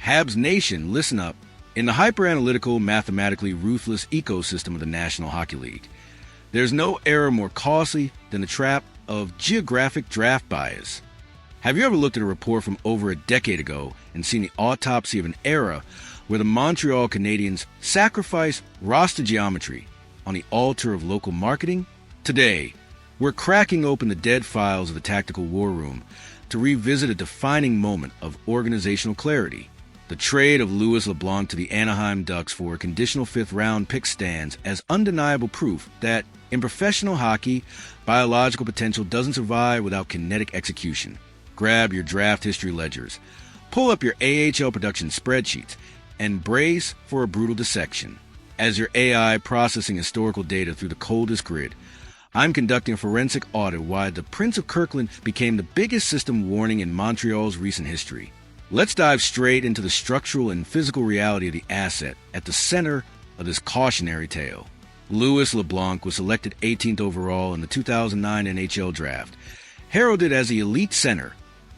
Habs Nation, listen up. In the hyper-analytical, mathematically ruthless ecosystem of the National Hockey League, there's no error more costly than the trap of geographic draft bias. Have you ever looked at a report from over a decade ago and seen the autopsy of an era where the Montreal Canadiens sacrificed roster geometry on the altar of local marketing? Today, we're cracking open the dead files of the tactical war room to revisit a defining moment of organizational clarity. The trade of Louis Leblanc to the Anaheim Ducks for a conditional fifth-round pick stands as undeniable proof that, in professional hockey, biological potential doesn't survive without kinetic execution. Grab your draft history ledgers, pull up your AHL production spreadsheets, and brace for a brutal dissection. As your AI processing historical data through the coldest grid, I'm conducting a forensic audit why the Prince of Kirkland became the biggest system warning in Montreal's recent history. Let's dive straight into the structural and physical reality of the asset at the center of this cautionary tale. Louis Leblanc was selected 18th overall in the 2009 NHL Draft, heralded as the elite center,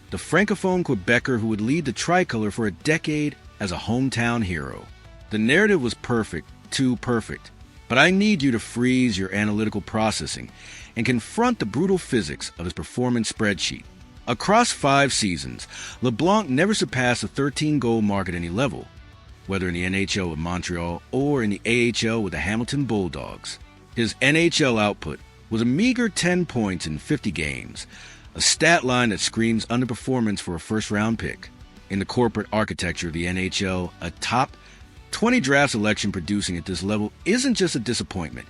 the francophone Quebecer who would lead the tricolor for a decade as a hometown hero. The narrative was perfect, too perfect, but I need you to freeze your analytical processing and confront the brutal physics of his performance spreadsheet. Across 5 seasons, Leblanc never surpassed the 13-goal mark at any level, whether in the NHL with Montreal or in the AHL with the Hamilton Bulldogs. His NHL output was a meager 10 points in 50 games, a stat line that screams underperformance for a first-round pick. In the corporate architecture of the NHL, a top 20 draft selection producing at this level isn't just a disappointment.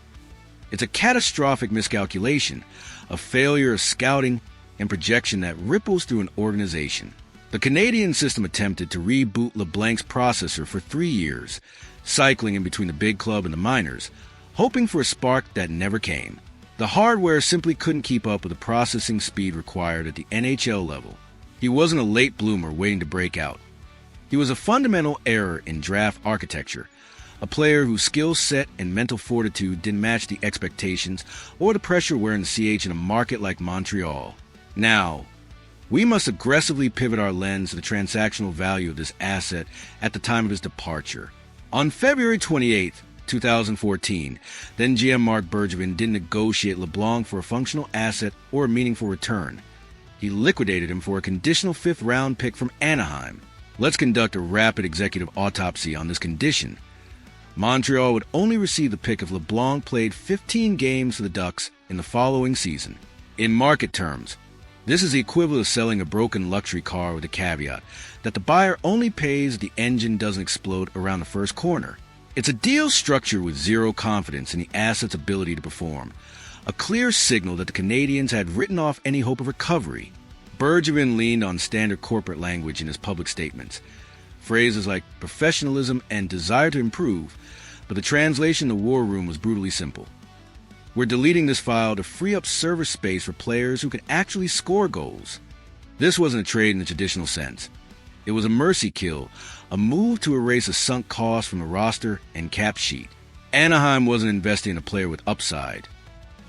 It's a catastrophic miscalculation, a failure of scouting and projection that ripples through an organization. The Canadian system attempted to reboot Leblanc's processor for 3 years, cycling in between the big club and the minors, hoping for a spark that never came. The hardware simply couldn't keep up with the processing speed required at the NHL level. He wasn't a late bloomer waiting to break out. He was a fundamental error in draft architecture, a player whose skill set and mental fortitude didn't match the expectations or the pressure wearing the CH in a market like Montreal. Now, we must aggressively pivot our lens to the transactional value of this asset at the time of his departure. On February 28, 2014, then GM Marc Bergevin didn't negotiate Leblanc for a functional asset or a meaningful return. He liquidated him for a conditional fifth-round pick from Anaheim. Let's conduct a rapid executive autopsy on this condition. Montreal would only receive the pick if Leblanc played 15 games for the Ducks in the following season. In market terms, this is the equivalent of selling a broken luxury car with a caveat that the buyer only pays if the engine doesn't explode around the first corner. It's a deal structured with zero confidence in the asset's ability to perform, a clear signal that the Canadiens had written off any hope of recovery. Bergevin leaned on standard corporate language in his public statements, phrases like professionalism and desire to improve, but the translation in the war room was brutally simple. We're deleting this file to free up server space for players who can actually score goals. This wasn't a trade in the traditional sense. It was a mercy kill, a move to erase a sunk cost from the roster and cap sheet. Anaheim wasn't investing in a player with upside.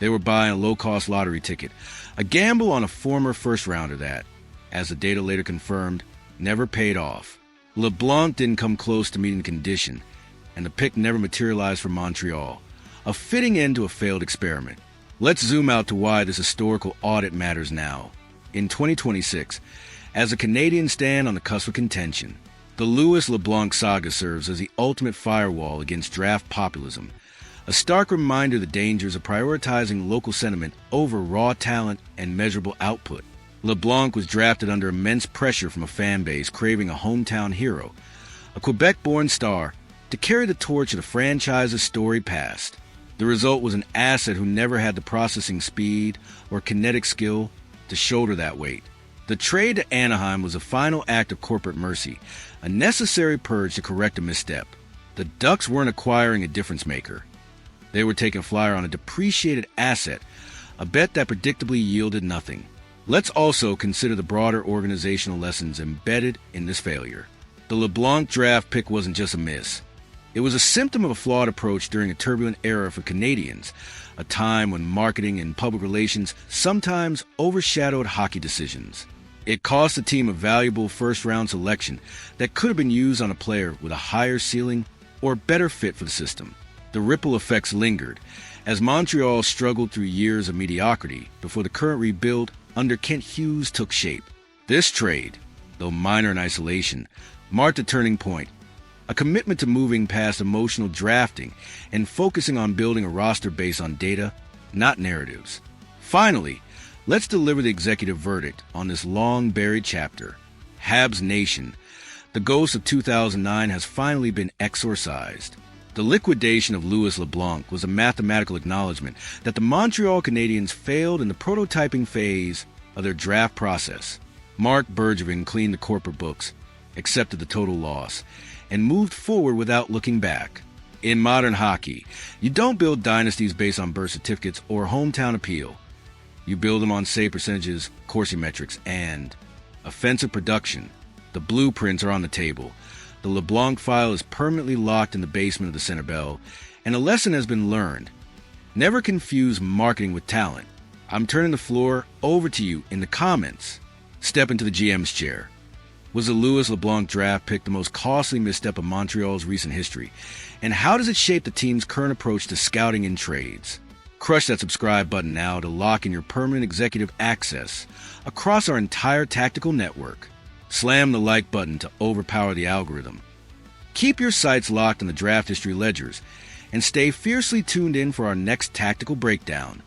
They were buying a low-cost lottery ticket, a gamble on a former first-rounder that, as the data later confirmed, never paid off. Leblanc didn't come close to meeting the condition, and the pick never materialized for Montreal, a fitting end to a failed experiment. Let's zoom out to why this historical audit matters now. In 2026, as the Canadiens stand on the cusp of contention, the Louis Leblanc saga serves as the ultimate firewall against draft populism, a stark reminder of the dangers of prioritizing local sentiment over raw talent and measurable output. Leblanc was drafted under immense pressure from a fan base craving a hometown hero, a Quebec-born star, to carry the torch of the franchise's storied past. The result was an asset who never had the processing speed or kinetic skill to shoulder that weight. The trade to Anaheim was a final act of corporate mercy, a necessary purge to correct a misstep. The Ducks weren't acquiring a difference maker. They were taking a flyer on a depreciated asset, a bet that predictably yielded nothing. Let's also consider the broader organizational lessons embedded in this failure. The Leblanc draft pick wasn't just a miss. It was a symptom of a flawed approach during a turbulent era for Canadians, a time when marketing and public relations sometimes overshadowed hockey decisions. It cost the team a valuable first-round selection that could have been used on a player with a higher ceiling or better fit for the system. The ripple effects lingered as Montreal struggled through years of mediocrity before the current rebuild under Kent Hughes took shape. This trade, though minor in isolation, marked a turning point, a commitment to moving past emotional drafting and focusing on building a roster based on data, not narratives. Finally, let's deliver the executive verdict on this long-buried chapter. Habs Nation, the ghost of 2009, has finally been exorcised. The liquidation of Louis Leblanc was a mathematical acknowledgement that the Montreal Canadiens failed in the prototyping phase of their draft process. Marc Bergevin cleaned the corporate books, accepted the total loss, and moved forward without looking back. In modern hockey, you don't build dynasties based on birth certificates or hometown appeal. You build them on save percentages, Corsi metrics, and offensive production. The blueprints are on the table. The LeBlanc file is permanently locked in the basement of the Center Bell, and a lesson has been learned. Never confuse marketing with talent. I'm turning the floor over to you in the comments. Step into the GM's chair. Was the Louis Leblanc draft pick the most costly misstep of Montreal's recent history? And how does it shape the team's current approach to scouting and trades? Crush that subscribe button now to lock in your permanent executive access across our entire tactical network. Slam the like button to overpower the algorithm. Keep your sights locked on the draft history ledgers and stay fiercely tuned in for our next tactical breakdown.